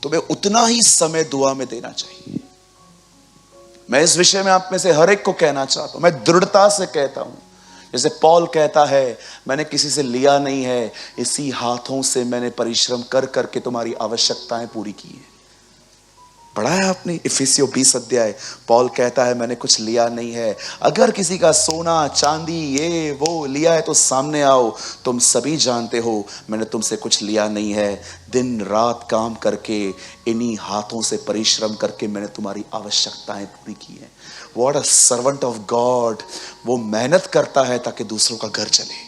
तुम्हें उतना ही समय दुआ में देना चाहिए। मैं इस विषय में आप में से हर एक को कहना चाहता हूं, मैं दृढ़ता से कहता हूं, जैसे पौल कहता है, मैंने किसी से लिया नहीं है, इसी हाथों से मैंने परिश्रम कर करके तुम्हारी आवश्यकताएं पूरी की है। पढ़ा है आपने इफिसियों 20 अध्याय, पौल कहता है मैंने कुछ लिया नहीं है। अगर किसी का सोना चांदी ये वो लिया है तो सामने आओ, तुम सभी जानते हो मैंने तुमसे कुछ लिया नहीं है। दिन रात काम करके, इन्हीं हाथों से परिश्रम करके मैंने तुम्हारी आवश्यकताएं पूरी की है। What a servant of God. वो मेहनत करता है ताकि दूसरों का घर चले।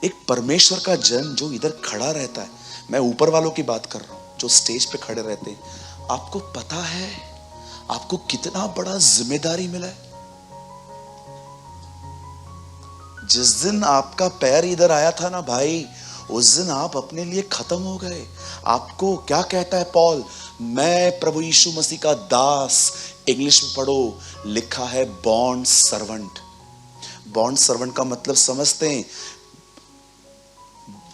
एक परमेश्वर का जन जो इधर खड़ा रहता है, मैं ऊपर वालों की बात कर रहा हूं जो स्टेज पे खड़े रहते हैं, आपको पता है आपको कितना बड़ा जिम्मेदारी मिला है। जिस दिन आपका पैर इधर आया था ना भाई, उस दिन आप अपने लिए खत्म हो गए। आपको क्या कहता है पौल, मैं प्रभु यीशु मसीह का दास, इंग्लिश में पढ़ो, लिखा है बॉन्ड सर्वेंट। बॉन्ड सर्वेंट का मतलब समझते हैं,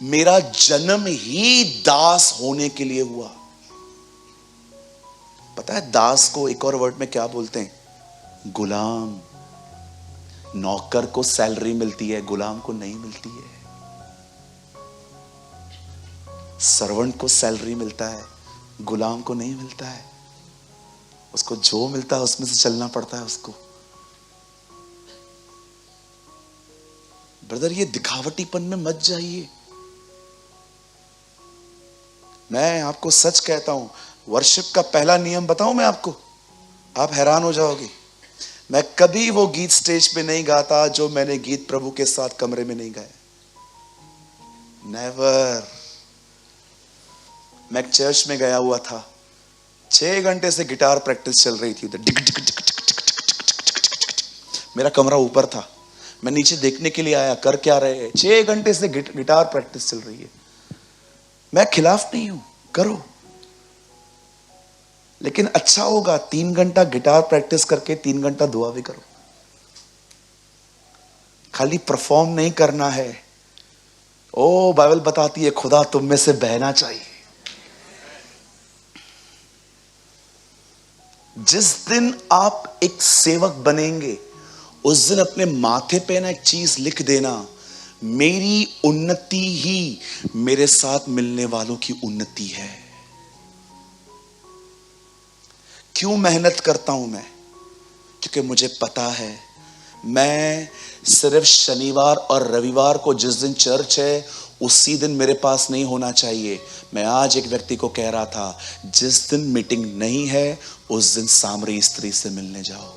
मेरा जन्म ही दास होने के लिए हुआ। पता है दास को एक और वर्ड में क्या बोलते हैं? गुलाम। नौकर को सैलरी मिलती है, गुलाम को नहीं मिलती है। सर्वेंट को सैलरी मिलता है, गुलाम को नहीं मिलता है। उसको जो मिलता है उसमें से चलना पड़ता है उसको। ब्रदर ये दिखावटीपन में मत जाइए। मैं आपको सच कहता हूं, वर्शिप का पहला नियम बताऊं मैं आपको, आप हैरान हो जाओगे। मैं कभी वो गीत स्टेज पे नहीं गाता जो मैंने गीत प्रभु के साथ कमरे में नहीं गाया। नेवर। मैं चर्च में गया हुआ था, 6 घंटे से गिटार प्रैक्टिस चल रही थी उधर। मेरा कमरा ऊपर था, मैं नीचे देखने के लिए आया कर क्या रहे हैं। 6 घंटे से गिटार प्रैक्टिस चल रही है। मैं खिलाफ नहीं हूं, करो, लेकिन अच्छा होगा 3 घंटा गिटार प्रैक्टिस करके 3 घंटा दुआ भी करो। खाली परफॉर्म नहीं करना है। ओ बाइबल बताती है खुदा तुम में से बहना चाहिए। जिस दिन आप एक सेवक बनेंगे, उस दिन अपने माथे पे ना एक चीज लिख देना, मेरी उन्नति ही मेरे साथ मिलने वालों की उन्नति है। क्यों मेहनत करता हूं मैं? क्योंकि मुझे पता है मैं सिर्फ शनिवार और रविवार को जिस दिन चर्च है उसी दिन मेरे पास नहीं होना चाहिए। मैं आज एक व्यक्ति को कह रहा था, जिस दिन मीटिंग नहीं है उस दिन सामरी स्त्री से मिलने जाओ।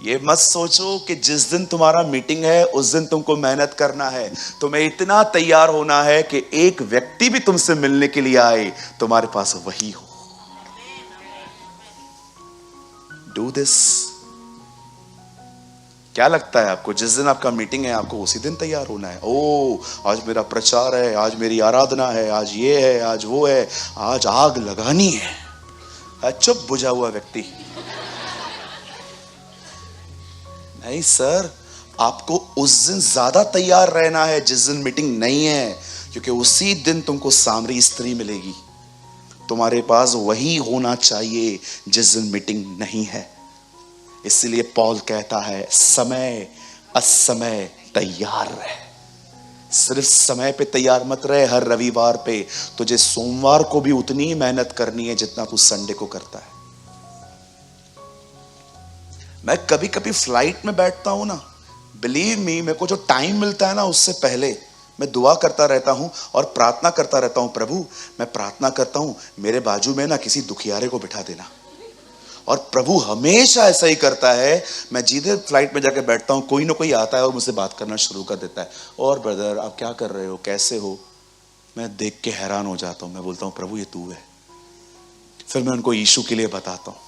ये मत सोचो कि जिस दिन तुम्हारा मीटिंग है उस दिन तुमको मेहनत करना है। तुम्हें इतना तैयार होना है कि एक व्यक्ति भी तुमसे मिलने के लिए आए, तुम्हारे पास वही हो। Do this. क्या लगता है आपको, जिस दिन आपका मीटिंग है आपको उसी दिन तैयार होना है? ओ आज मेरा प्रचार है, आज मेरी आराधना है, आज ये है, आज वो है, आज आग लगानी है। चुप बुझा हुआ व्यक्ति। नहीं सर, आपको उस दिन ज्यादा तैयार रहना है जिस दिन मीटिंग नहीं है, क्योंकि उसी दिन तुमको सामरी स्त्री मिलेगी। तुम्हारे पास वही होना चाहिए जिस दिन मीटिंग नहीं है। इसलिए पौल कहता है, समय असमय तैयार रहे। सिर्फ समय पे तैयार मत रहे हर रविवार पे, तुझे सोमवार को भी उतनी ही मेहनत करनी है जितना तू संडे को करता है। मैं कभी कभी फ्लाइट में बैठता हूं ना, बिलीव मी, मेरे को जो टाइम मिलता है ना उससे पहले मैं दुआ करता रहता हूं और प्रार्थना करता रहता हूं। प्रभु मैं प्रार्थना करता हूं मेरे बाजू में ना किसी दुखियारे को बिठा देना। और प्रभु हमेशा ऐसा ही करता है। मैं जिधर फ्लाइट में जाकर बैठता हूं कोई ना कोई आता है और मुझसे बात करना शुरू कर देता है, और ब्रदर आप क्या कर रहे हो, कैसे हो। मैं देख के हैरान हो जाता हूं। मैं बोलता हूं प्रभु ये तू है। फिर मैं उनको यीशु के लिए बताता हूं।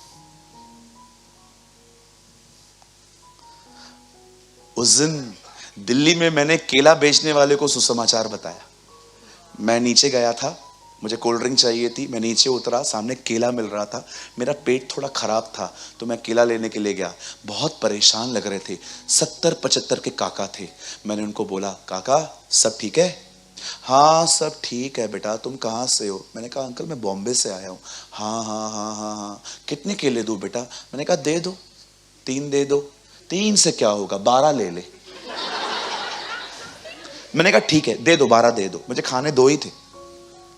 उस दिन दिल्ली में मैंने केला बेचने वाले को सुसमाचार बताया। मैं नीचे गया था, मुझे कोल्ड ड्रिंक चाहिए थी। मैं नीचे उतरा, सामने केला मिल रहा था। मेरा पेट थोड़ा खराब था तो मैं केला लेने के लिए गया। बहुत परेशान लग रहे थे, 70-75 के काका थे। मैंने उनको बोला, काका सब ठीक है? हाँ सब ठीक है बेटा, तुम कहाँ से हो? मैंने कहा अंकल मैं बॉम्बे से आया हूँ। हाँ हाँ हाँ हाँ हाँ, कितने केले दूँ बेटा? मैंने कहा दे दो, 3 दे दो। 3 से क्या होगा, 12 ले ले। मैंने कहा ठीक है दे दो, 12 दे दो। मुझे खाने 2 ही थे,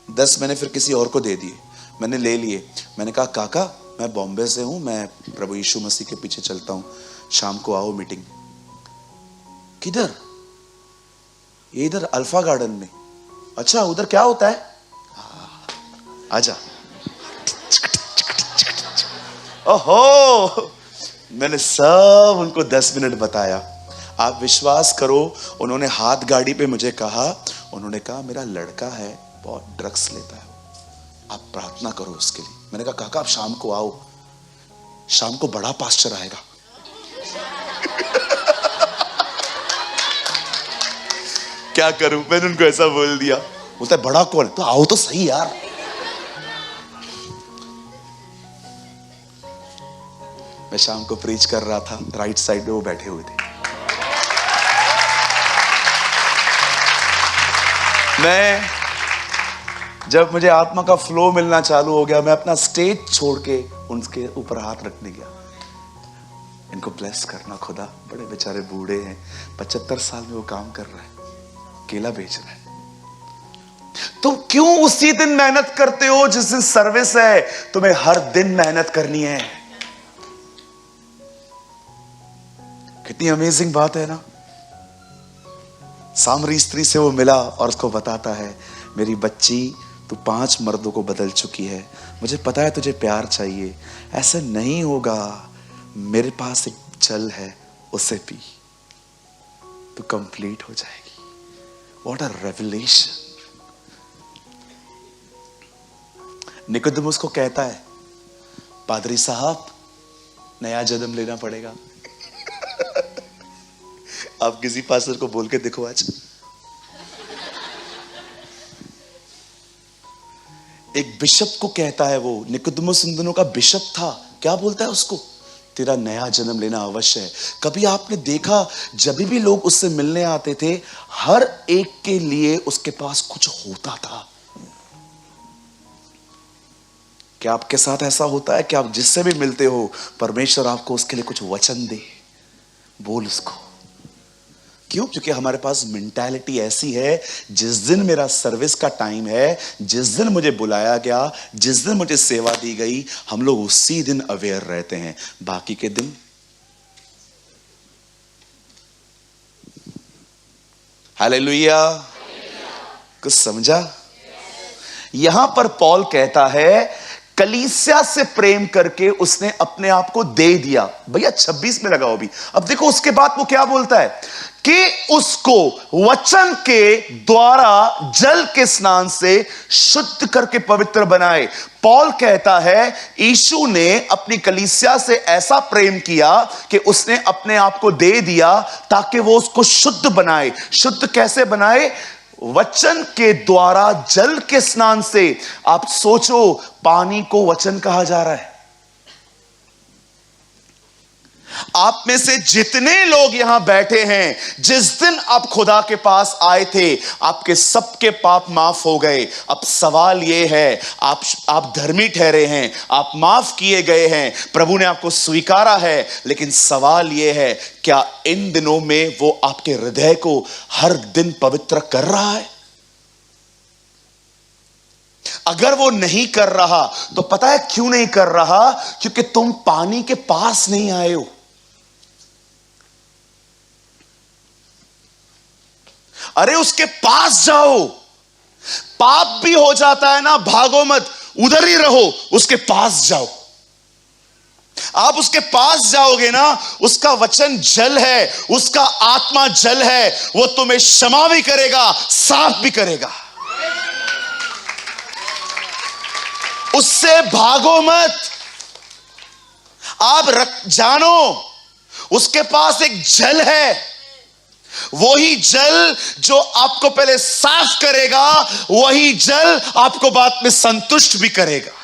10 मैंने फिर किसी और को दे दिए। मैंने ले लिए। मैंने कहा काका मैं बॉम्बे से हूं, मैं प्रभु यीशु मसीह के पीछे चलता हूं, शाम को आओ मीटिंग। किधर? ये इधर अल्फा गार्डन में। अच्छा उधर क्या होता है? आजा। ओहो, मैंने सब उनको 10 मिनट बताया। आप विश्वास करो, उन्होंने हाथ गाड़ी पे मुझे कहा, उन्होंने कहा मेरा लड़का है बहुत ड्रग्स लेता है, आप प्रार्थना करो उसके लिए। मैंने कहा काका आप शाम को आओ, शाम को बड़ा पास्टर आएगा। क्या करूं, मैंने उनको ऐसा बोल दिया। बोलता है बड़ा कौन? तो आओ तो सही यार। मैं शाम को प्रीच कर रहा था, राइट साइड में वो बैठे हुए थे। मैं जब मुझे आत्मा का फ्लो मिलना चालू हो गया, मैं अपना स्टेज छोड़ के उनके ऊपर हाथ रखने गया। इनको ब्लेस करना खुदा, बड़े बेचारे बूढ़े हैं, 75 साल में वो काम कर रहे हैं, केला बेच रहे हैं। तुम क्यों उसी दिन मेहनत करते हो जिस दिन सर्विस है? तुम्हें हर दिन मेहनत करनी है। कितनी अमेजिंग बात है ना। सामरी स्त्री से वो मिला और उसको बताता है, मेरी बच्ची तू 5 मर्दों को बदल चुकी है, मुझे पता है तुझे प्यार चाहिए, ऐसा नहीं होगा, मेरे पास एक जल है उसे पी, तू कंप्लीट हो जाएगी। What a revelation. निकोदेमुस को कहता है, पादरी साहब नया जन्म लेना पड़ेगा। आप किसी पास्टर को बोल के देखो आज। एक बिशप को कहता है, वो निकोदेमुस उन दिनों का बिशप था, क्या बोलता है उसको? तेरा नया जन्म लेना अवश्य है। कभी आपने देखा जब भी लोग उससे मिलने आते थे, हर एक के लिए उसके पास कुछ होता था। क्या आपके साथ ऐसा होता है कि आप जिससे भी मिलते हो, परमेश्वर आपको उसके लिए कुछ वचन दे? बोल उसको। क्यों? क्योंकि हमारे पास मेंटालिटी ऐसी है, जिस दिन मेरा सर्विस का टाइम है, जिस दिन मुझे बुलाया गया, जिस दिन मुझे सेवा दी गई, हम लोग उसी दिन अवेयर रहते हैं। बाकी के दिन हालेलुया। कुछ समझा? यहां पर पौल कहता है, कलीसिया से प्रेम करके उसने अपने आप को दे दिया। भैया 26 में लगाओ भी। अब देखो उसके बाद वो क्या बोलता है कि उसको वचन के द्वारा जल के स्नान से शुद्ध करके पवित्र बनाए। पौल कहता है यीशु ने अपनी कलीसिया से ऐसा प्रेम किया कि उसने अपने आप को दे दिया ताकि वो उसको शुद्ध बनाए। शुद्ध कैसे बनाए? वचन के द्वारा जल के स्नान से। आप सोचो, पानी को वचन कहा जा रहा है। आप में से जितने लोग यहां बैठे हैं, जिस दिन आप खुदा के पास आए थे, आपके सबके पाप माफ हो गए। अब सवाल यह है, आप धर्मी ठहरे हैं, आप माफ किए गए हैं, प्रभु ने आपको स्वीकारा है, लेकिन सवाल यह है, क्या इन दिनों में वो आपके हृदय को हर दिन पवित्र कर रहा है? अगर वो नहीं कर रहा तो पता है क्यों नहीं कर रहा? क्योंकि तुम पानी के पास नहीं आए हो। अरे उसके पास जाओ। पाप भी हो जाता है ना, भागो मत, उधर ही रहो, उसके पास जाओ। आप उसके पास जाओगे ना, उसका वचन जल है, उसका आत्मा जल है, वो तुम्हें क्षमा भी करेगा, साफ भी करेगा। उससे भागो मत। आप जानो उसके पास एक जल है, वही जल जो आपको पहले साफ करेगा, वही जल आपको बाद में संतुष्ट भी करेगा।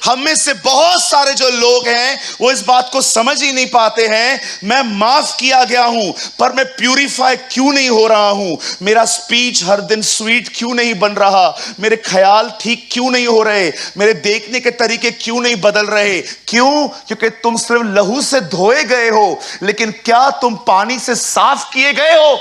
हम में से बहुत सारे जो लोग हैं वो इस बात को समझ ही नहीं पाते हैं। मैं माफ किया गया हूं, पर मैं प्यूरिफाई क्यों नहीं हो रहा हूं? मेरा स्पीच हर दिन स्वीट क्यों नहीं बन रहा? मेरे ख्याल ठीक क्यों नहीं हो रहे? मेरे देखने के तरीके क्यों नहीं बदल रहे? क्यों? क्योंकि तुम सिर्फ लहू से धोए गए हो, लेकिन क्या तुम पानी से साफ किए गए हो?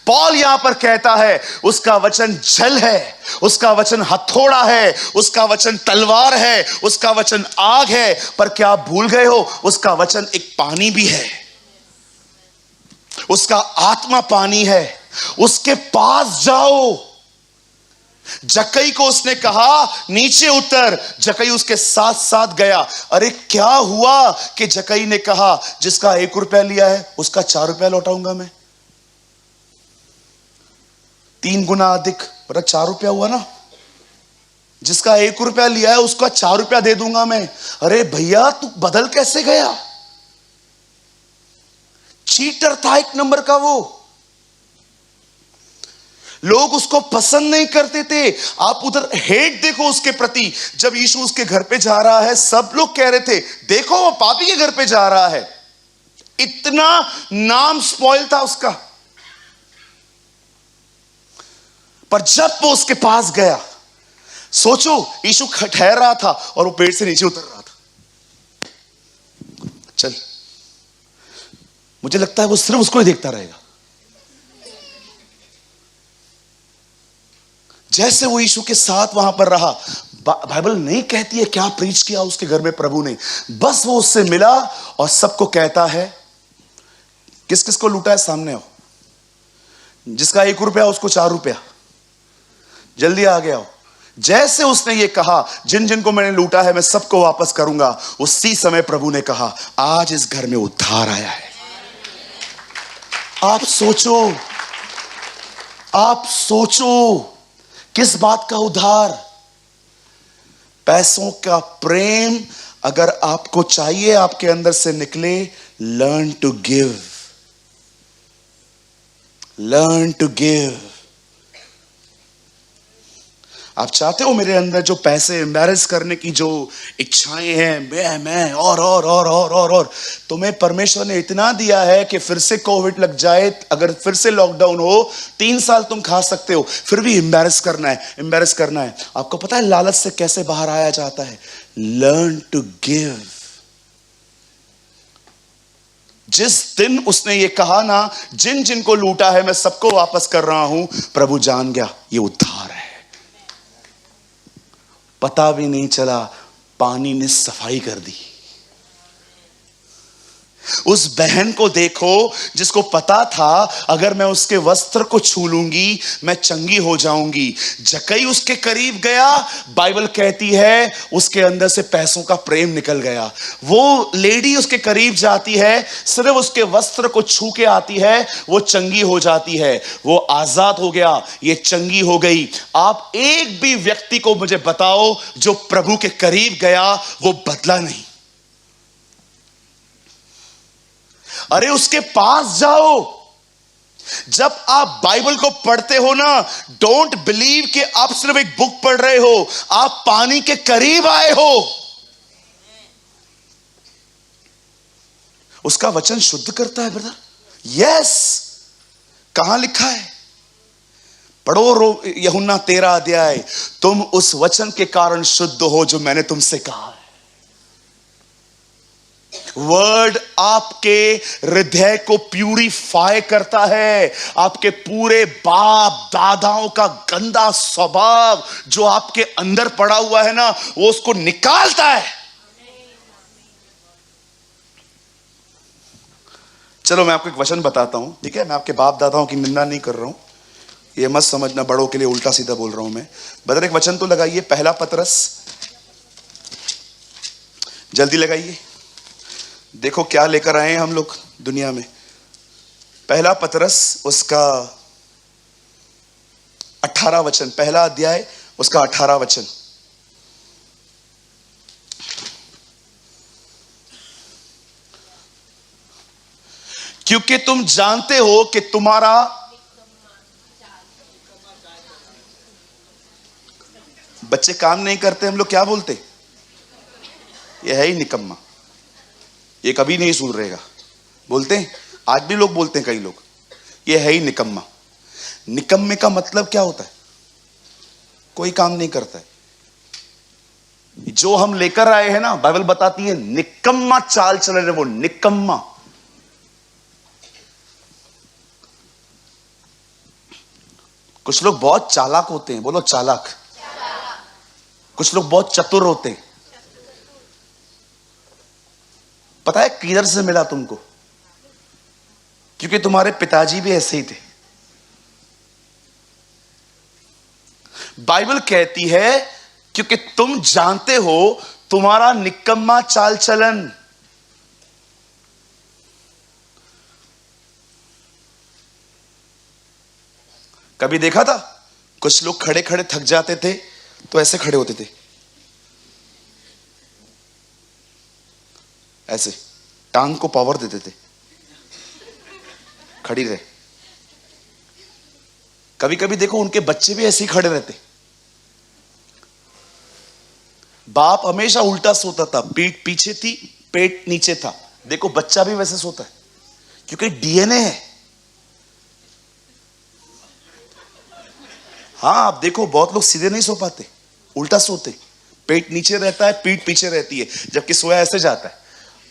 पॉल यहां पर कहता है उसका वचन जल है, उसका वचन हथौड़ा है, उसका वचन तलवार है, उसका वचन आग है। पर क्या आप भूल गए हो, उसका वचन एक पानी भी है, उसका आत्मा पानी है। उसके पास जाओ। जक्कई को उसने कहा नीचे उतर, जक्कई उसके साथ साथ गया। अरे क्या हुआ कि जक्कई ने कहा जिसका 1 रुपया लिया है उसका 4 रुपया लौटाऊंगा मैं। 3 गुना अधिक, बड़ा 4 रुपया हुआ ना। जिसका 1 रुपया लिया है उसका 4 रुपया दे दूंगा मैं। अरे भैया तू बदल कैसे गया? चीटर था एक नंबर का वो। लोग उसको पसंद नहीं करते थे। आप उधर हेट देखो उसके प्रति। जब यीशु उसके घर पे जा रहा है, सब लोग कह रहे थे देखो वो पापी के घर पे जा रहा है। इतना नाम स्पॉइल था उसका। पर जब वो उसके पास गया, सोचो यीशु ठहर रहा था और वो पेड़ से नीचे उतर रहा था। चल, मुझे लगता है वो सिर्फ उसको ही देखता रहेगा। जैसे वो यीशु के साथ वहां पर रहा, बाइबल नहीं कहती है क्या प्रीच किया उसके घर में प्रभु ने। बस वो उससे मिला और सबको कहता है, किस किस को लूटा है सामने हो। जिसका 1 रुपया उसको 4 रुपया, जल्दी आ गया हो। जैसे उसने ये कहा जिन जिन को मैंने लूटा है मैं सबको वापस करूंगा, उसी समय प्रभु ने कहा आज इस घर में उद्धार आया है। आप सोचो किस बात का उद्धार? पैसों का प्रेम अगर आपको चाहिए आपके अंदर से निकले, learn to give, learn to give. आप चाहते हो मेरे अंदर जो पैसे एम्बैरेस करने की जो इच्छाएं हैं, मैं और तुम्हें परमेश्वर ने इतना दिया है कि फिर से कोविड लग जाए, अगर फिर से लॉकडाउन हो, 3 साल तुम खा सकते हो, फिर भी एम्बैरेस करना है। आपको पता है लालच से कैसे बाहर आया जाता है? Learn to give. जिस दिन उसने ये कहा ना जिन जिन को लूटा है मैं सबको वापस कर रहा हूं, प्रभु जान गया ये उद्धार है। पता भी नहीं चला, पानी ने सफाई कर दी। उस बहन को देखो जिसको पता था अगर मैं उसके वस्त्र को छू लूंगी मैं चंगी हो जाऊंगी। जक्कई उसके करीब गया, बाइबल कहती है उसके अंदर से पैसों का प्रेम निकल गया। वो लेडी उसके करीब जाती है, सिर्फ उसके वस्त्र को छू के आती है, वो चंगी हो जाती है। वो आजाद हो गया, ये चंगी हो गई। आप एक भी व्यक्ति को मुझे बताओ जो प्रभु के करीब गया वो बदला नहीं। अरे उसके पास जाओ। जब आप बाइबल को पढ़ते हो ना, डोंट बिलीव कि आप सिर्फ एक बुक पढ़ रहे हो, आप पानी के करीब आए हो। उसका वचन शुद्ध करता है ब्रदर। यस, कहां लिखा है? पढ़ो यूहन्ना 13 अध्याय। तुम उस वचन के कारण शुद्ध हो जो मैंने तुमसे कहा है। वर्ड आपके हृदय को प्यूरिफाई करता है। आपके पूरे बाप दादाओं का गंदा स्वभाव जो आपके अंदर पड़ा हुआ है ना, वो उसको निकालता है। चलो मैं आपको एक वचन बताता हूं, ठीक है? मैं आपके बाप दादाओं की निंदा नहीं कर रहा हूं, ये मत समझना बड़ों के लिए उल्टा सीधा बोल रहा हूं मैं। बदर एक वचन तो लगाइए, पहला पतरस, जल्दी लगाइए। देखो क्या लेकर आए हैं हम लोग दुनिया में। पहला पतरस उसका 18 वचन, पहला अध्याय उसका 18 वचन। क्योंकि तुम जानते हो कि तुम्हारा बच्चे काम नहीं करते, हम लोग क्या बोलते? ये है ही निकम्मा, ये कभी नहीं सुधरेगा। बोलते हैं, आज भी लोग बोलते हैं, कई लोग, ये है ही निकम्मा। निकम्मे का मतलब क्या होता है? कोई काम नहीं करता है। जो हम लेकर आए हैं ना, बाइबल बताती है निकम्मा चाल चल रहे, वो निकम्मा। कुछ लोग बहुत चालाक होते हैं, बोलो चालाक। कुछ लोग बहुत चतुर होते हैं। पता है किधर से मिला तुमको? क्योंकि तुम्हारे पिताजी भी ऐसे ही थे। बाइबल कहती है क्योंकि तुम जानते हो तुम्हारा निकम्मा चाल चलन। कभी देखा था कुछ लोग खड़े खड़े थक जाते थे तो ऐसे खड़े होते थे, ऐसे टांग को पावर देते थे, खड़ी रहे। कभी कभी देखो उनके बच्चे भी ऐसे ही खड़े रहते। बाप हमेशा उल्टा सोता था, पीठ पीछे थी, पेट नीचे था। देखो बच्चा भी वैसे सोता है, क्योंकि डीएनए है। हाँ आप देखो बहुत लोग सीधे नहीं सो पाते, उल्टा सोते, पेट नीचे रहता है, पीठ पीछे रहती है, जबकि सोया ऐसे जाता है।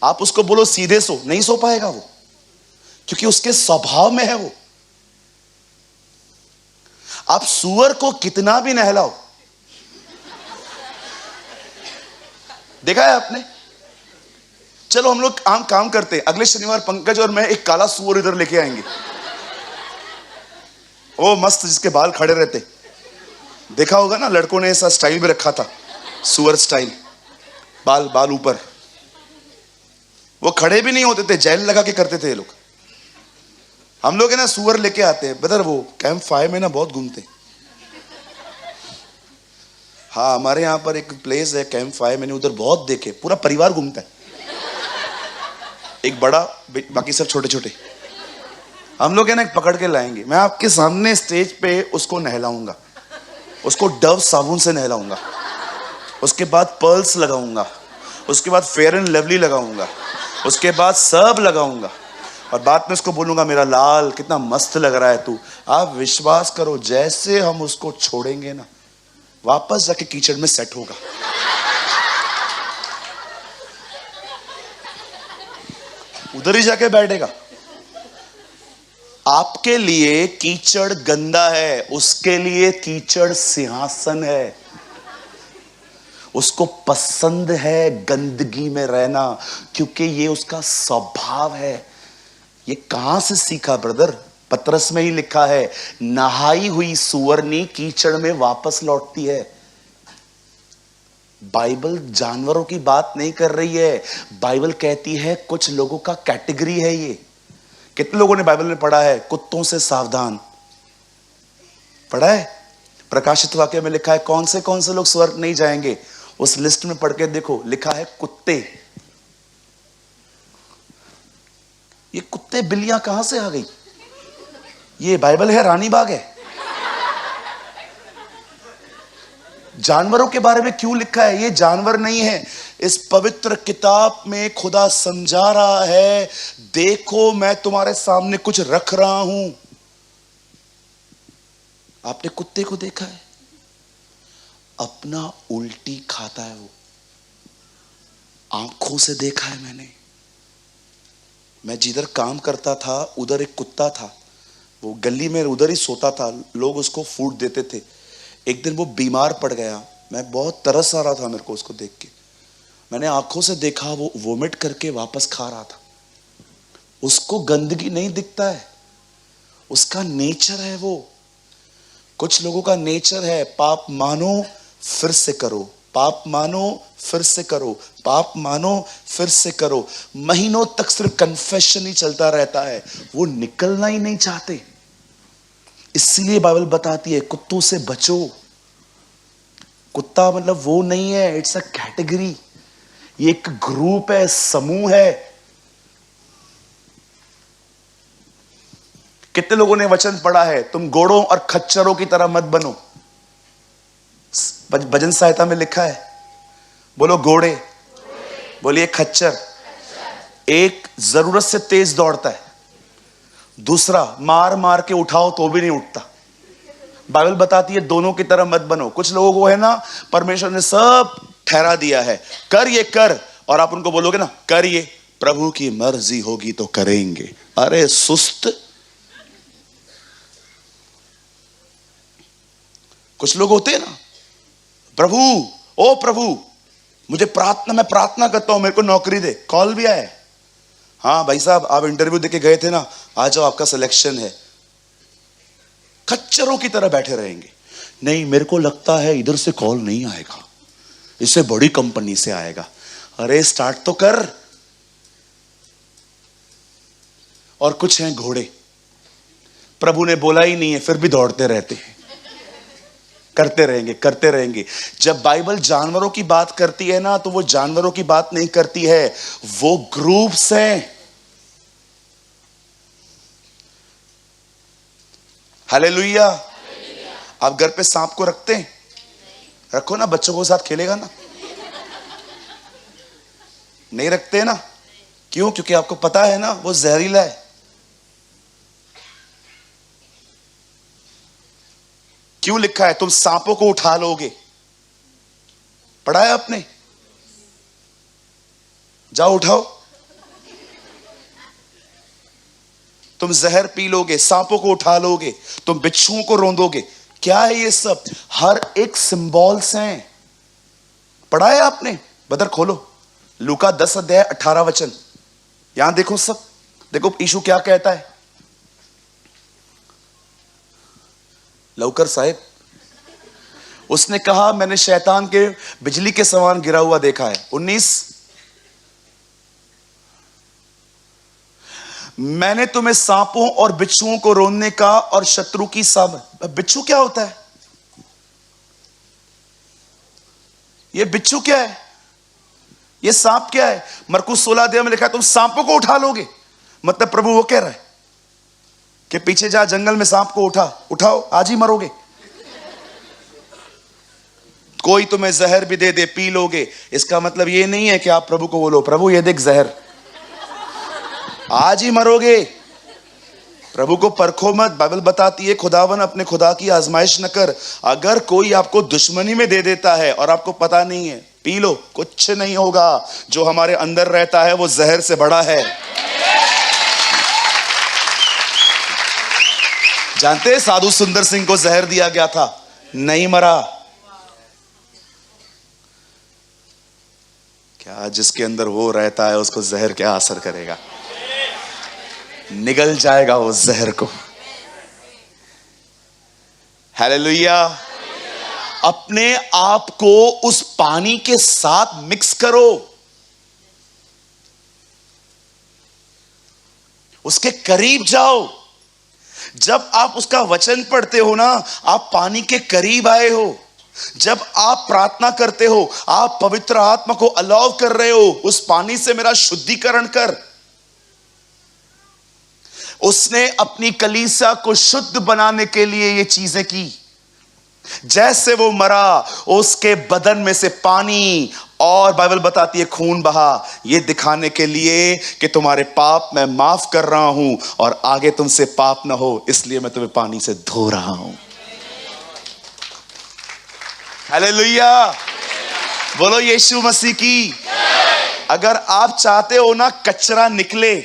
आप उसको बोलो सीधे सो, नहीं सो पाएगा वो, क्योंकि उसके स्वभाव में है वो। आप सुअर को कितना भी नहलाओ, देखा है आपने? चलो हम लोग आम काम करते हैं, अगले शनिवार पंकज और मैं एक काला सुअर इधर लेके आएंगे, वो मस्त जिसके बाल खड़े रहते। देखा होगा ना, लड़कों ने ऐसा स्टाइल भी रखा था, सुअर स्टाइल, बाल बाल ऊपर। वो खड़े भी नहीं होते थे, जेल लगा के करते थे ये लोग। हम लोग है ना सुअर लेके आते हैं ब्रदर, वो कैंप फायर में ना बहुत घूमते। हाँ हमारे यहाँ पर एक प्लेस है कैंप फायर, मैंने उधर बहुत देखे, पूरा परिवार घूमता है, एक बड़ा बाकी सब छोटे छोटे। हम लोग है ना पकड़ के लाएंगे, मैं आपके सामने स्टेज पे उसको नहलाऊंगा, उसको डव साबुन से नहलाऊंगा, उसके बाद पर्ल्स लगाऊंगा, उसके बाद फेयर एंड लवली लगाऊंगा, उसके बाद सब लगाऊंगा, और बाद में उसको बोलूंगा मेरा लाल कितना मस्त लग रहा है तू। आप विश्वास करो जैसे हम उसको छोड़ेंगे ना, वापस जाके कीचड़ में सेट होगा। उधर ही जाके बैठेगा। आपके लिए कीचड़ गंदा है, उसके लिए कीचड़ सिंहासन है। उसको पसंद है गंदगी में रहना, क्योंकि ये उसका स्वभाव है। ये कहां से सीखा ब्रदर? पतरस में ही लिखा है, नहाई हुई सुअरनी कीचड़ में वापस लौटती है। बाइबल जानवरों की बात नहीं कर रही है, बाइबल कहती है कुछ लोगों का कैटेगरी है ये। कितने लोगों ने बाइबल में पढ़ा है कुत्तों से सावधान? पढ़ा है? प्रकाशित वाक्य में लिखा है कौन से लोग स्वर्ग नहीं जाएंगे, उस लिस्ट में पढ़ के देखो, लिखा है कुत्ते। ये कुत्ते बिल्लियां कहां से आ गई? ये बाइबल है रानी बाग है? जानवरों के बारे में क्यों लिखा है? ये जानवर नहीं है। इस पवित्र किताब में खुदा समझा रहा है, देखो मैं तुम्हारे सामने कुछ रख रहा हूं। आपने कुत्ते को देखा है? अपना उल्टी खाता है वो, आंखों से देखा है मैंने। मैं जिधर काम करता था उधर एक कुत्ता था, वो गली में उधर ही सोता था, लोग उसको फूड देते थे। एक दिन वो बीमार पड़ गया, मैं बहुत तरस आ रहा था मेरे को उसको देख के। मैंने आंखों से देखा वो वोमिट करके वापस खा रहा था। उसको गंदगी नहीं दिखता है, उसका नेचर है वो। कुछ लोगों का नेचर है पाप मानो फिर से करो, पाप मानो फिर से करो, पाप मानो फिर से करो। महीनों तक सिर्फ कन्फेशन ही चलता रहता है, वो निकलना ही नहीं चाहते। इसलिए बाइबल बताती है कुत्तों से बचो। कुत्ता मतलब वो नहीं है, इट्स अ कैटेगरी, ये एक ग्रुप है, समूह है। कितने लोगों ने वचन पढ़ा है, तुम घोड़ों और खच्चरों की तरह मत बनो। भजन सहायता में लिखा है, बोलो घोड़े, बोलिए खच्चर। एक जरूरत से तेज दौड़ता है, दूसरा मार मार के उठाओ तो भी नहीं उठता। बाइबल बताती है दोनों की तरह मत बनो। कुछ लोगों को है ना, परमेश्वर ने सब ठहरा दिया है, कर ये कर, और आप उनको बोलोगे ना कर ये, प्रभु की मर्जी होगी तो करेंगे। अरे सुस्त। कुछ लोग होते हैं ना, प्रभु, ओ प्रभु मुझे मैं प्रार्थना करता हूं, मेरे को नौकरी दे। कॉल भी आया है, हाँ भाई साहब आप इंटरव्यू देके गए थे ना, आ जाओ आपका सिलेक्शन है। खच्चरों की तरह बैठे रहेंगे, नहीं मेरे को लगता है इधर से कॉल नहीं आएगा, इससे बड़ी कंपनी से आएगा। अरे स्टार्ट तो कर। और कुछ हैं घोड़े, प्रभु ने बोला ही नहीं है फिर भी दौड़ते रहते हैं, करते रहेंगे करते रहेंगे। जब बाइबल जानवरों की बात करती है ना, तो वो जानवरों की बात नहीं करती है, वो ग्रुप्स हैं। हालेलुया। आप घर पे सांप को रखते हैं? रखो ना, बच्चों के साथ खेलेगा ना। नहीं रखते ना, क्यों? क्योंकि आपको पता है ना वो जहरीला है। क्यों लिखा है तुम सांपों को उठा लोगे? पढ़ा है आपने? जाओ उठाओ। तुम जहर पी लोगे, सांपों को उठा लोगे, तुम बिच्छुओं को रौंदोगे। क्या है ये सब? हर एक सिंबल्स हैं। पढ़ा है आपने? बदर खोलो लूका 10 अध्याय 18 वचन, यहां देखो सब, देखो यीशु क्या कहता है। लौकर साहेब, उसने कहा मैंने शैतान के बिजली के समान गिरा हुआ देखा है। 19, मैंने तुम्हें सांपों और बिच्छुओं को रोनने का और शत्रु की सब। बिच्छू क्या होता है? ये बिच्छू क्या है? ये सांप क्या है? मरकुस 16 अध्याय में लिखा है तुम सांपों को उठा लोगे। मतलब प्रभु वो कह रहा है कि पीछे जा जंगल में सांप को उठाओ, आज ही मरोगे। कोई तुम्हें जहर भी दे दे पी लोगे। इसका मतलब ये नहीं है कि आप प्रभु को बोलो प्रभु ये देख जहर, आज ही मरोगे। प्रभु को परखो मत। बाइबल बताती है खुदावन अपने खुदा की आजमाइश न कर। अगर कोई आपको दुश्मनी में दे देता है और आपको पता नहीं है, पी लो, कुछ नहीं होगा। जो हमारे अंदर रहता है वो जहर से बड़ा है। जानते हैं साधु सुंदर सिंह को जहर दिया गया था, नहीं मरा। क्या जिसके अंदर वो रहता है उसको जहर क्या असर करेगा? निगल जाएगा वो जहर को। हालेलुया। अपने आप को उस पानी के साथ मिक्स करो, उसके करीब जाओ। जब आप उसका वचन पढ़ते हो ना, आप पानी के करीब आए हो। जब आप प्रार्थना करते हो, आप पवित्र आत्मा को अलाउ कर रहे हो, उस पानी से मेरा शुद्धिकरण कर। उसने अपनी कलीसिया को शुद्ध बनाने के लिए ये चीजें की। जैसे वो मरा, उसके बदन में से पानी और बाइबल बताती है खून बहा, ये दिखाने के लिए कि तुम्हारे पाप मैं माफ कर रहा हूं और आगे तुमसे पाप ना हो, इसलिए मैं तुम्हें पानी से धो रहा हूं। हालेलुया। बोलो यीशु मसीह की। अगर आप चाहते हो ना कचरा निकले,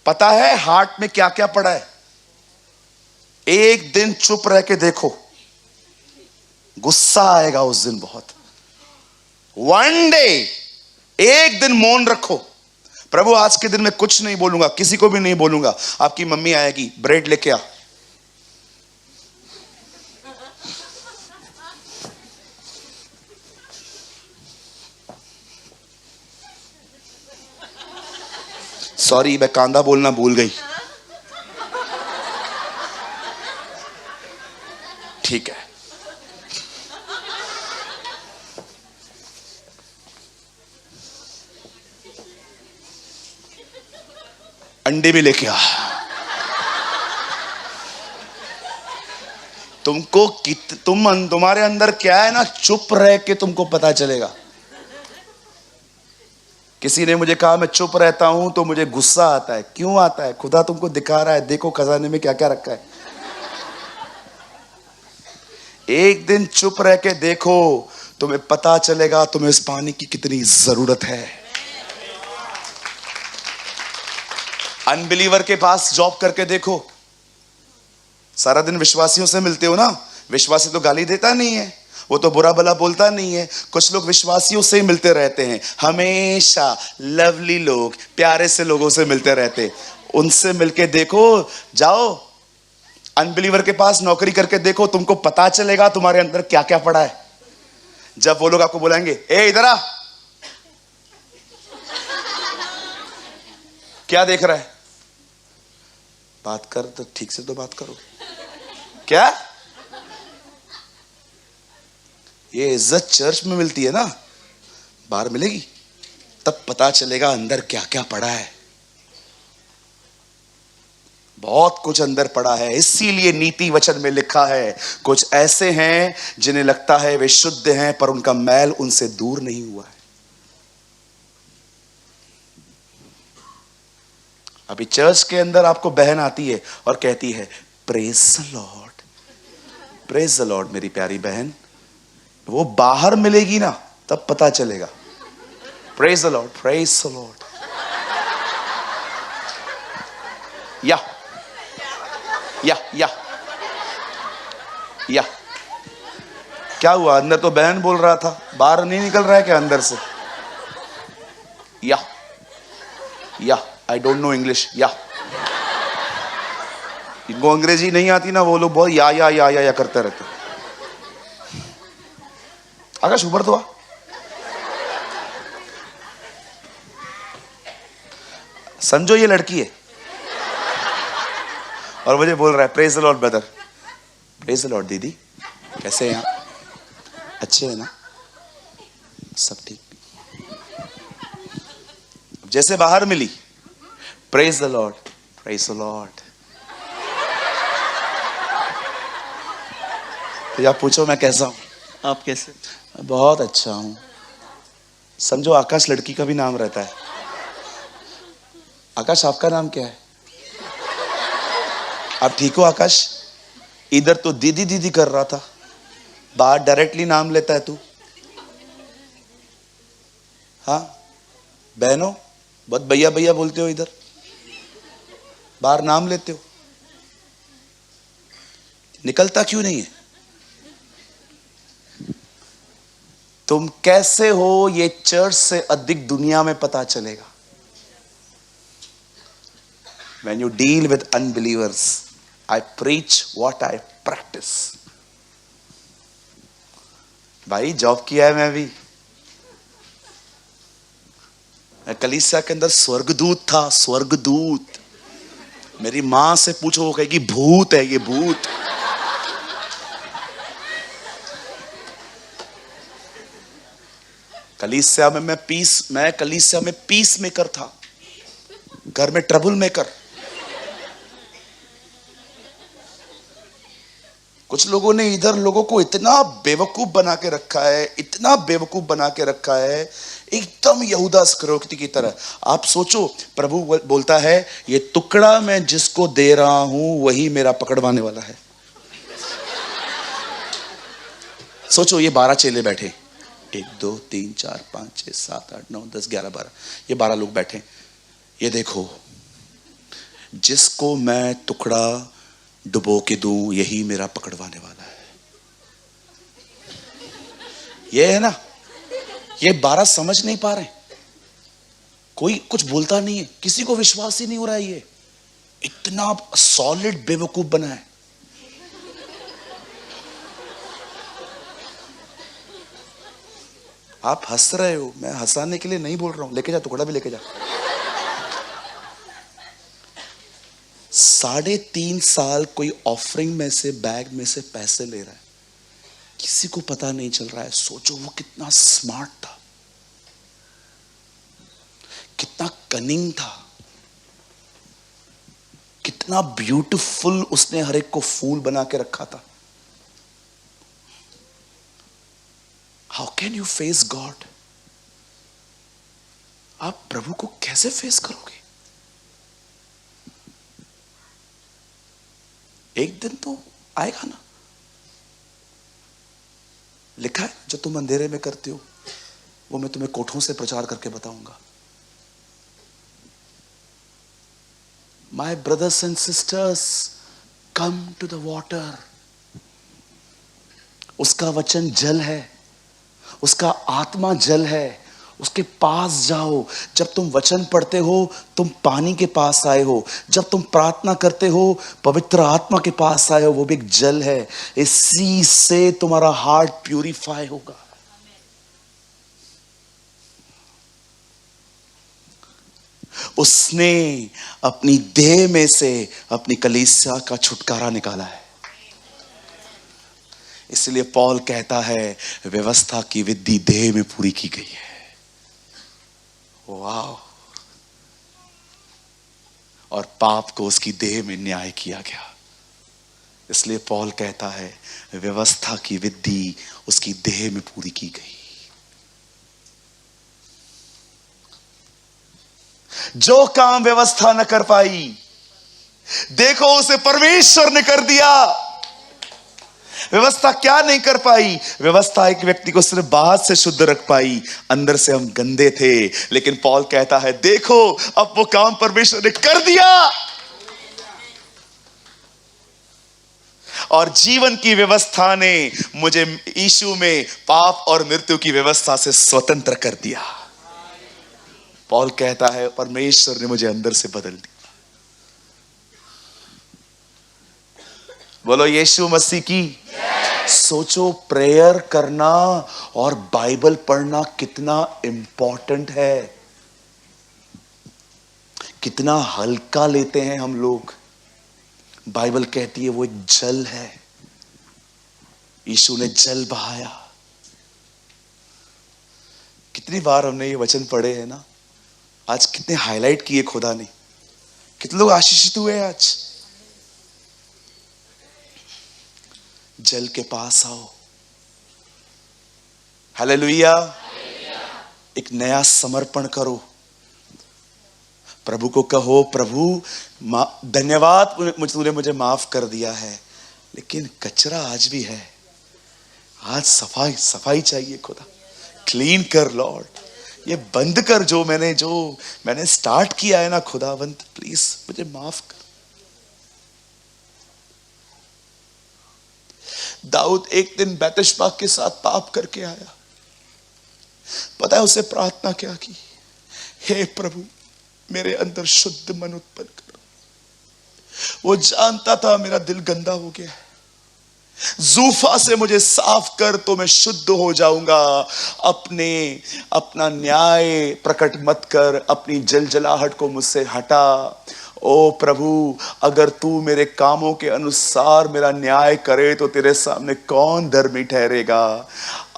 पता है हार्ट में क्या क्या पड़ा है? एक दिन चुप रह के देखो, गुस्सा आएगा उस दिन बहुत। वन डे, एक दिन मौन रखो। प्रभु आज के दिन में कुछ नहीं बोलूंगा, किसी को भी नहीं बोलूंगा। आपकी मम्मी आएगी, ब्रेड लेके आ। सॉरी मैं कांदा बोलना भूल गई। ठीक है, अंडे भी लेके आ। तुम्हारे अंदर क्या है ना, चुप रह के तुमको पता चलेगा। किसी ने मुझे कहा मैं चुप रहता हूं तो मुझे गुस्सा आता है। क्यों आता है? खुदा तुमको दिखा रहा है, देखो खजाने में क्या क्या रखा है। एक दिन चुप रह के देखो, तुम्हें पता चलेगा तुम्हें इस पानी की कितनी जरूरत है। अनबिलीवर के पास जॉब करके देखो, सारा दिन विश्वासियों से मिलते हो ना, विश्वासी तो गाली देता नहीं है, वो तो बुरा भला बोलता नहीं है। कुछ लोग विश्वासियों से ही मिलते रहते हैं, हमेशा लवली लोग, प्यारे से लोगों से मिलते रहते। उनसे मिलके देखो, जाओ अनबिलीवर के पास नौकरी करके देखो, तुमको पता चलेगा तुम्हारे अंदर क्या क्या पड़ा है। जब वो लोग आपको बुलाएंगे, ए इधर आ, क्या देख रहा है, बात कर, तो ठीक से तो बात करो। क्या ये इज्जत चर्च में मिलती है ना, बाहर मिलेगी? तब पता चलेगा अंदर क्या क्या पड़ा है। बहुत कुछ अंदर पड़ा है। इसीलिए नीति वचन में लिखा है, कुछ ऐसे हैं जिन्हें लगता है वे शुद्ध हैं, पर उनका मैल उनसे दूर नहीं हुआ है। अभी चर्च के अंदर आपको बहन आती है और कहती है praise the lord, praise the Lord मेरी प्यारी बहन। वो बाहर मिलेगी ना, तब पता चलेगा। Praise the lord, praise the Lord. या या या या क्या हुआ? अंदर तो बहन बोल रहा था, बाहर नहीं निकल रहा है क्या अंदर से? या आई डोंट नो इंग्लिश। या इनको अंग्रेजी नहीं आती ना, वो लोग बहुत या करते रहते। आकाश ऊपर तो आ। समझो ये लड़की है और मुझे बोल रहा है praise the Lord brother, praise the Lord दीदी, कैसे हैं आप? अच्छे हैं ना? सब ठीक। जैसे बाहर मिली, praise the lord, praise the lord. तो आप पूछो मैं कैसा हूं? आप कैसे? बहुत अच्छा हूं। समझो आकाश लड़की का भी नाम रहता है। आकाश आपका नाम क्या है? आप ठीक हो आकाश? इधर तो दीदी दीदी कर रहा था, बाहर डायरेक्टली नाम लेता है तू। हाँ बहनों, बहुत भैया भैया बोलते हो, इधर बाहर नाम लेते हो, निकलता क्यों नहीं है? तुम कैसे हो ये चर्च से अधिक दुनिया में पता चलेगा। When you deal with unbelievers, I preach what I practice. भाई जॉब किया है मैं भी। मैं कलीसिया के अंदर स्वर्गदूत था, स्वर्गदूत। मेरी मां से पूछो, वो कहेगी भूत है ये, भूत। कलीसिया में मैं कलीसिया में पीस मेकर था, घर में ट्रबल मेकर। कुछ लोगों ने इधर लोगों को इतना बेवकूफ बना के रखा है, इतना बेवकूफ बना के रखा है, एकदम यहूदा इस्करियोती की तरह। आप सोचो, प्रभु बोलता है ये टुकड़ा मैं जिसको दे रहा हूं वही मेरा पकड़वाने वाला है। सोचो ये 12 चेले बैठे, 1 2 3 4 5 6 7 8 9 10 11 12, ये 12 लोग बैठे। ये देखो, जिसको मैं टुकड़ा डुबो के दूं यही मेरा पकड़वाने वाला है। ये है ना, ये 12 समझ नहीं पा रहे, कोई कुछ बोलता नहीं है, किसी को विश्वास ही नहीं हो रहा है। ये इतना सॉलिड बेवकूफ बना है। आप हंस रहे हो, मैं हंसाने के लिए नहीं बोल रहा हूं। लेके जा टुकड़ा भी लेके जा। 3.5 साल कोई ऑफरिंग में से, बैग में से पैसे ले रहा है, किसी को पता नहीं चल रहा है। सोचो वो कितना स्मार्ट था, कितना कनिंग था, कितना ब्यूटीफुल उसने हर एक को फूल बना के रखा था। How can you face God? आप प्रभु को कैसे फेस करोगे? एक दिन तो आएगा ना। लिखा है, जो तुम अंधेरे में करते हो वो मैं तुम्हें कोठों से प्रचार करके बताऊंगा। My brothers and sisters, come to the water. उसका वचन जल है, उसका आत्मा जल है, उसके पास जाओ। जब तुम वचन पढ़ते हो तुम पानी के पास आए हो, जब तुम प्रार्थना करते हो पवित्र आत्मा के पास आए हो, वो भी एक जल है। इसी से तुम्हारा हार्ट प्यूरिफाई होगा। उसने अपनी देह में से अपनी कलीसिया का छुटकारा निकाला है। इसलिए पौल कहता है व्यवस्था की विधि देह में पूरी की गई है। वाह! और पाप को उसकी देह में न्याय किया गया। इसलिए पौल कहता है व्यवस्था की विधि उसकी देह में पूरी की गई। जो काम व्यवस्था न कर पाई, देखो उसे परमेश्वर ने कर दिया। व्यवस्था क्या नहीं कर पाई? व्यवस्था एक व्यक्ति को सिर्फ बाहर से शुद्ध रख पाई, अंदर से हम गंदे थे। लेकिन पौल कहता है देखो अब वो काम परमेश्वर ने कर दिया। और जीवन की व्यवस्था ने मुझे यीशु में पाप और मृत्यु की व्यवस्था से स्वतंत्र कर दिया। पौल कहता है परमेश्वर ने मुझे अंदर से बदल दिया। बोलो यीशु मसीह की। सोचो प्रेयर करना और बाइबल पढ़ना कितना इंपॉर्टेंट है। कितना हल्का लेते हैं हम लोग। बाइबल कहती है वो एक जल है। यीशु ने जल बहाया। कितनी बार हमने ये वचन पढ़े हैं ना। आज कितने हाईलाइट किए खुदा ने। कितने लोग आशीषित हुए आज। जल के पास आओ। हालेलुया। एक नया समर्पण करो। प्रभु को कहो प्रभु धन्यवाद तूने मुझे माफ कर दिया है, लेकिन कचरा आज भी है। आज सफाई चाहिए खुदा। क्लीन कर लॉर्ड। ये बंद कर जो मैंने स्टार्ट किया है ना खुदावंत, प्लीज मुझे माफ कर। दाऊद एक दिन बैतशबा के साथ पाप करके आया। पता है उसे प्रार्थना क्या की? हे प्रभु मेरे अंदर शुद्ध मन उत्पन्न कर। वो जानता था मेरा दिल गंदा हो गया है। जूफा से मुझे साफ कर तो मैं शुद्ध हो जाऊंगा। अपना न्याय प्रकट मत कर, अपनी जलजलाहट को मुझसे हटा। ओ प्रभु अगर तू मेरे कामों के अनुसार मेरा न्याय करे तो तेरे सामने कौन धर्मी ठहरेगा?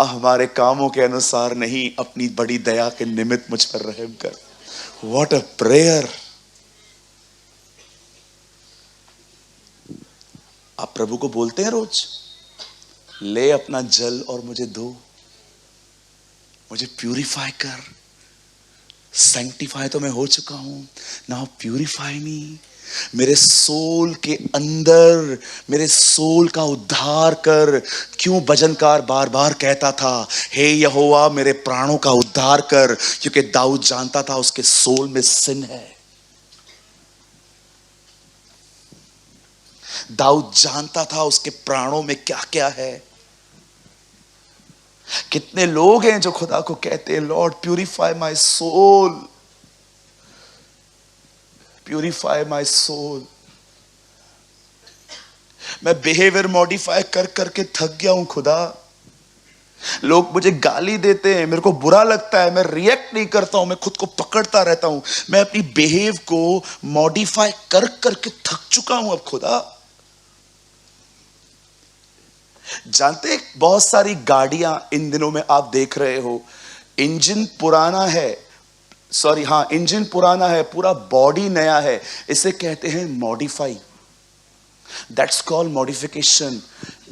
हमारे कामों के अनुसार नहीं, अपनी बड़ी दया के निमित्त मुझ पर रहम कर। What a prayer. आप प्रभु को बोलते हैं रोज, ले अपना जल और मुझे दो, मुझे प्यूरिफाई कर। सैंक्टिफाई तो मैं हो चुका हूं, नाउ प्यूरिफाई मी। मेरे सोल के अंदर मेरे सोल का उद्धार कर। क्यों भजनकार बार बार कहता था हे यहोवा मेरे प्राणों का उद्धार कर? क्योंकि दाऊद जानता था उसके सोल में सिन है। दाऊद जानता था उसके प्राणों में क्या क्या है। कितने लोग हैं जो खुदा को कहते हैं Lord purify my soul, purify my soul. मैं बिहेवियर मॉडिफाई कर करके थक गया हूं खुदा। लोग मुझे गाली देते हैं, मेरे को बुरा लगता है, मैं रिएक्ट नहीं करता हूं, मैं खुद को पकड़ता रहता हूं। मैं अपनी बिहेव को मॉडिफाई कर करके थक चुका हूं अब खुदा। जानते बहुत सारी गाड़ियां इन दिनों में आप देख रहे हो, इंजन पुराना है, इंजन पुराना है, पूरा बॉडी नया है। इसे कहते हैं modify. That's called modification.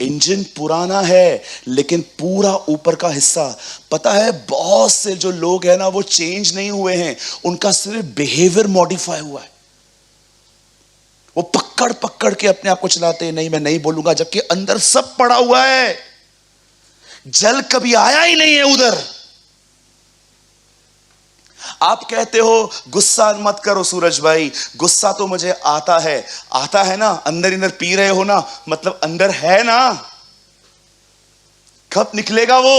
Engine पुराना है लेकिन पूरा ऊपर का हिस्सा, पता है बहुत से जो लोग हैं ना वो चेंज नहीं हुए हैं, उनका सिर्फ बिहेवियर मॉडिफाई हुआ है। वो पकड़ पकड़ के अपने आप को चलाते हैं, नहीं मैं नहीं बोलूंगा, जबकि अंदर सब पड़ा हुआ है, जल कभी आया ही नहीं है उधर। आप कहते हो गुस्सा मत करो सूरज भाई, गुस्सा तो मुझे आता है ना, अंदर अंदर पी रहे हो ना, मतलब अंदर है ना, कब निकलेगा वो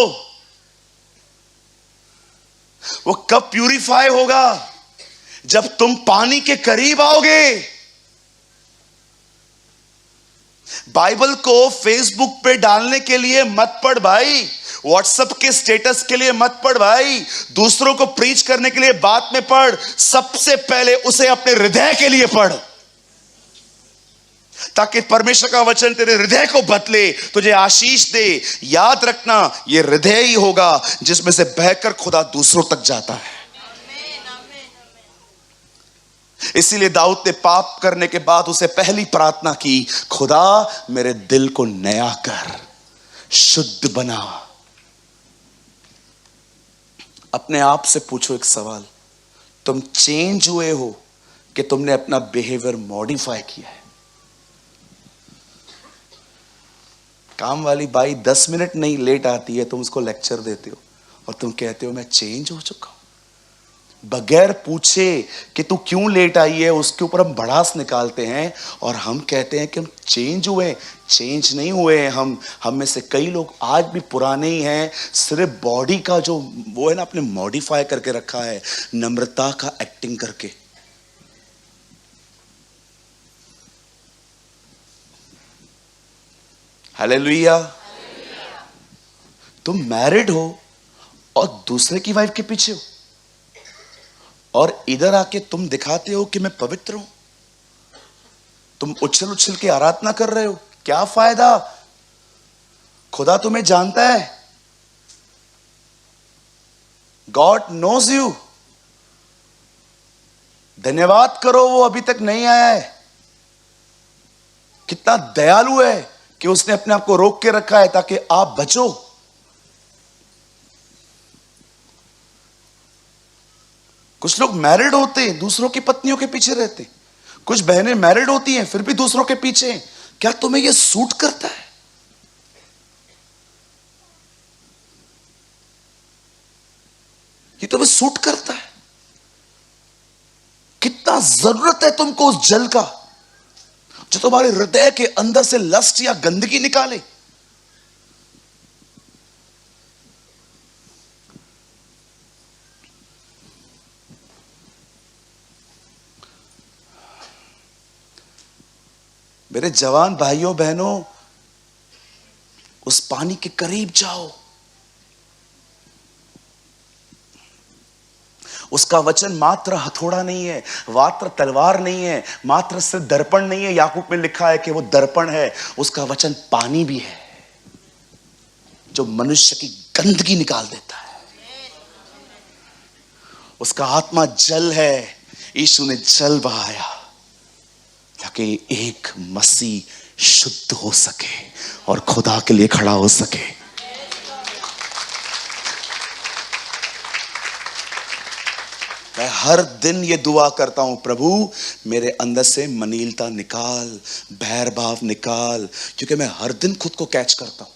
कब प्यूरिफाई होगा? जब तुम पानी के करीब आओगे। बाइबल को फेसबुक पे डालने के लिए मत पढ़ भाई, व्हाट्सएप के स्टेटस के लिए मत पढ़ भाई, दूसरों को प्रीच करने के लिए बाद में पढ़, सबसे पहले उसे अपने हृदय के लिए पढ़, ताकि परमेश्वर का वचन तेरे हृदय को बदले, तुझे आशीष दे। याद रखना ये हृदय ही होगा जिसमें से बहकर खुदा दूसरों तक जाता है। इसीलिए दाऊद ने पाप करने के बाद उसे पहली प्रार्थना की, खुदा मेरे दिल को नया कर, शुद्ध बना। अपने आप से पूछो एक सवाल, तुम चेंज हुए हो कि तुमने अपना बिहेवियर मॉडिफाई किया है? काम वाली बाई 10 मिनट नहीं लेट आती है, तुम उसको लेक्चर देते हो और तुम कहते हो मैं चेंज हो चुका हूं, बगैर पूछे कि तू क्यों लेट आई है उसके ऊपर हम भड़ास निकालते हैं और हम कहते हैं कि हम चेंज हुए। चेंज नहीं हुए हैं हम में से कई लोग आज भी पुराने ही हैं, सिर्फ बॉडी का जो वो है ना अपने मॉडिफाई करके रखा है, नम्रता का एक्टिंग करके। हालेलुया। तुम मैरिड हो और दूसरे की वाइफ के पीछे हो और इधर आके तुम दिखाते हो कि मैं पवित्र हूं, तुम उछल उछल के आराधना कर रहे हो, क्या फायदा? खुदा तुम्हें जानता है, गॉड नोज यू। धन्यवाद करो वो अभी तक नहीं आया है, कितना दयालु है कि उसने अपने आप को रोक के रखा है ताकि आप बचो। कुछ लोग मैरिड होते हैं दूसरों की पत्नियों के पीछे रहते, कुछ बहनें मैरिड होती हैं फिर भी दूसरों के पीछे हैं। क्या तुम्हें यह सूट करता है? ये तुम्हें सूट करता है? कितना जरूरत है तुमको उस जल का जो तुम्हारे हृदय के अंदर से लस्ट या गंदगी निकाले। मेरे जवान भाइयों बहनों, उस पानी के करीब जाओ, उसका वचन मात्र हथौड़ा नहीं है, मात्र तलवार नहीं है, मात्र सिर्फ दर्पण नहीं है। याकूब में लिखा है कि वो दर्पण है, उसका वचन पानी भी है जो मनुष्य की गंदगी निकाल देता है। उसका आत्मा जल है, यीशु ने जल बहाया ताकि एक मसीह शुद्ध हो सके और खुदा के लिए खड़ा हो सके। मैं हर दिन ये दुआ करता हूं, प्रभु मेरे अंदर से मनीलता निकाल, बैर भाव निकाल, क्योंकि मैं हर दिन खुद को कैच करता हूं।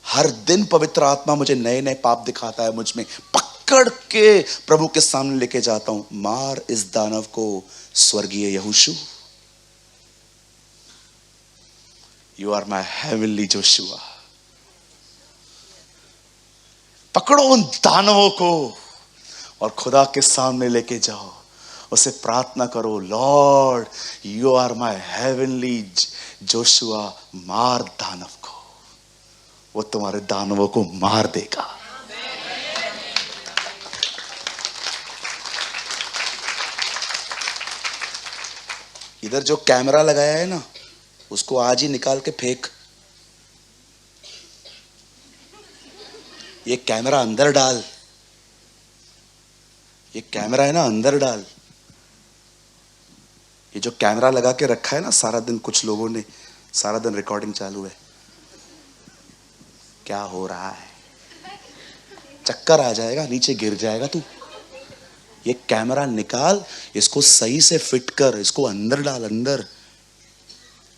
हर दिन पवित्र आत्मा मुझे नए नए पाप दिखाता है, मुझ में पकड़ के प्रभु के सामने लेके जाता हूं। मार इस दानव को स्वर्गीय यहोशू, you are my heavenly Joshua. पकड़ो उन दानवों को और खुदा के सामने लेके जाओ, उसे प्रार्थना करो, Lord you are my heavenly Joshua, मार दानव को। वो तुम्हारे दानवों को मार देगा। इधर जो कैमरा लगाया है ना, उसको आज ही निकाल के फेंक। ये कैमरा अंदर डाल, ये कैमरा है ना अंदर डाल। ये जो कैमरा लगा के रखा है ना सारा दिन, कुछ लोगों ने सारा दिन रिकॉर्डिंग चालू है, क्या हो रहा है, चक्कर आ जाएगा, नीचे गिर जाएगा तू। ये कैमरा निकाल, इसको सही से फिट कर, इसको अंदर डाल, अंदर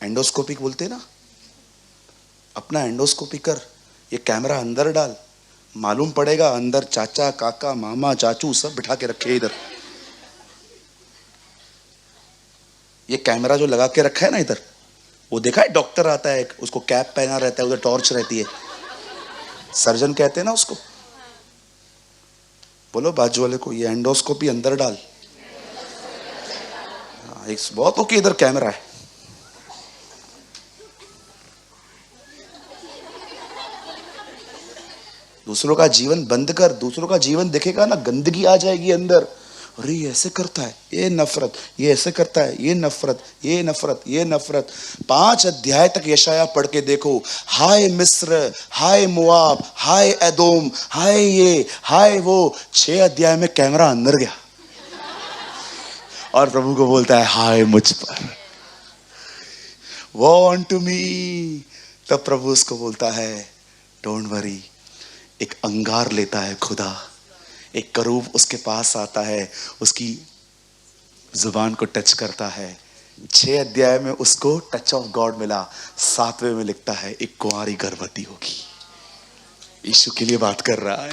एंडोस्कोपी बोलते ना, अपना एंडोस्कोपी कर, ये कैमरा अंदर डाल, मालूम पड़ेगा अंदर चाचा काका मामा चाचू सब बिठा के रखे इधर। ये कैमरा जो लगा के रखा है ना इधर, वो देखा है डॉक्टर आता है उसको कैप पहना रहता है, उधर टॉर्च रहती है, सर्जन कहते हैं ना उसको। बोलो बाजू वाले को, ये एंडोस्कोपी अंदर डाल। एक बहुत ओके, इधर कैमरा है। दूसरों का जीवन बंद कर, दूसरों का जीवन देखेगा ना, गंदगी आ जाएगी अंदर। अरे ये ऐसे करता है, ये नफरत, ये ऐसे करता है, ये नफरत, ये नफरत, ये नफरत। 5 अध्याय तक यशाया पढ़ के देखो, हाय मिस्र, हाय मोआब, हाय एदोम, हाय ये, हाय वो। 6 अध्याय में कैमरा अंदर गया और प्रभु को बोलता है हाय मुझ पर, वॉन्ट टू मी। तब प्रभु उसको बोलता है डोंट वरी। एक अंगार लेता है खुदा, एक करूब उसके पास आता है, उसकी जुबान को टच करता है। 6 अध्याय में उसको टच ऑफ गॉड मिला। 7वें में लिखता है एक कुंवारी गर्भवती होगी। यीशु के लिए बात कर रहा है।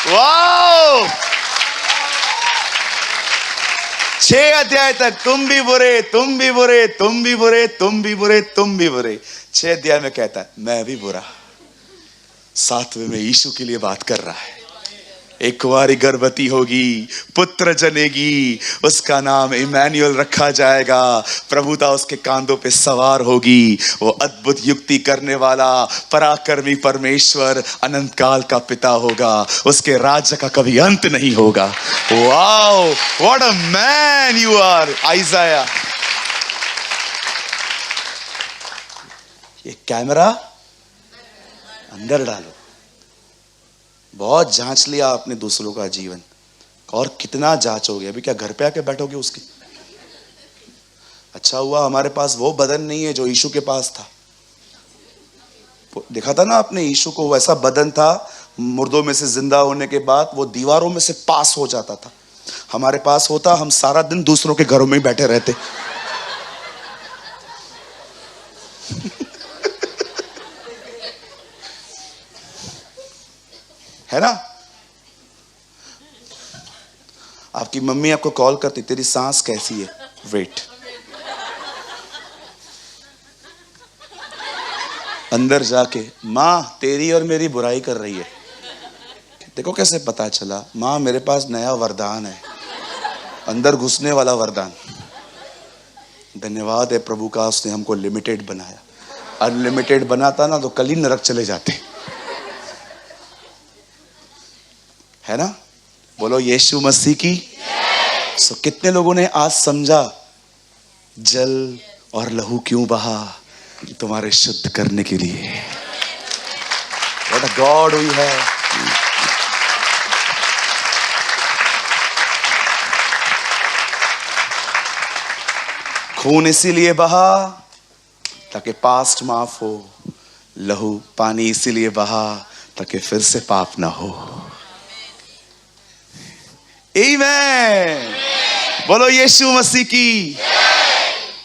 वाओ! 6 अध्याय तक तुम भी बुरे, तुम भी बुरे, तुम भी बुरे, तुम भी बुरे, तुम भी बुरे। 6 अध्याय में कहता है मैं भी बुरा। 7वें में यीशु के लिए बात कर रहा है, एक कुंवारी गर्भवती होगी, पुत्र जनेगी, उसका नाम इमैनुअल रखा जाएगा। प्रभुता उसके कांधों पे सवार होगी। वो अद्भुत युक्ति करने वाला, पराक्रमी परमेश्वर, अनंत काल का पिता होगा। उसके राज्य का कभी अंत नहीं होगा। Wow, what a man you are Isaiah. ये कैमरा अंदर डालो। बहुत जांच लिया आपने दूसरों का जीवन, और कितना जांचोगे? अभी क्या घर पे आके बैठोगे उसके? अच्छा हुआ हमारे पास वो बदन नहीं है जो यीशु के पास था। देखा था ना आपने, यीशु को वैसा बदन था, मुर्दों में से जिंदा होने के बाद वो दीवारों में से पास हो जाता था। हमारे पास होता, हम सारा दिन दूसरों के घरों में ही बैठे रहते। है ना? आपकी मम्मी आपको कॉल करती, तेरी सांस कैसी है? वेट। अंदर जाके माँ तेरी और मेरी बुराई कर रही है। देखो कैसे पता चला, माँ मेरे पास नया वरदान है, अंदर घुसने वाला वरदान। धन्यवाद है प्रभु का, उसने हमको लिमिटेड बनाया। अनलिमिटेड बनाता ना तो कल ही नरक चले जाते। है ना? बोलो यीशु मसीह की। सो कितने लोगों ने आज समझा जल और लहू क्यों बहा? तुम्हारे शुद्ध करने के लिए। What a God we have. खून इसीलिए बहा ताकि पास्ट माफ हो, लहू पानी इसीलिए बहा ताकि फिर से पाप ना हो। आमीन। बोलो यीशु मसीह की।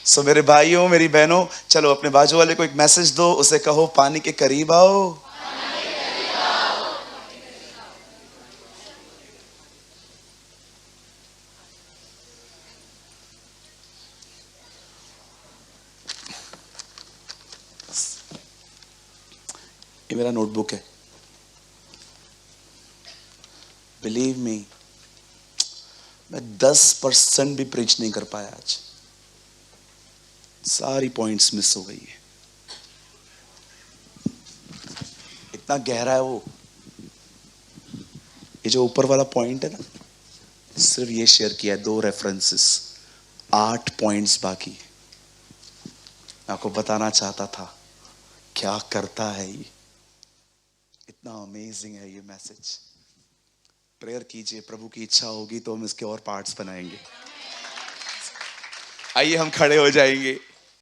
सो मेरे भाइयों मेरी बहनों, चलो अपने बाजू वाले को एक मैसेज दो, उसे कहो पानी के करीब आओ। ये मेरा नोटबुक है। बिलीव मी, मैं 10% भी प्रीच नहीं कर पाया आज। सारी पॉइंट्स मिस हो गई है। इतना गहरा है वो। ये जो ऊपर वाला पॉइंट है ना, सिर्फ ये शेयर किया है, 2 रेफरेंसेस, 8 पॉइंट्स बाकी। मैं आपको बताना चाहता था क्या करता है ये। इतना अमेजिंग है ये मैसेज। प्रेयर कीजिए, प्रभु की इच्छा होगी तो हम इसके और पार्ट्स बनाएंगे। आइए हम खड़े हो जाएंगे।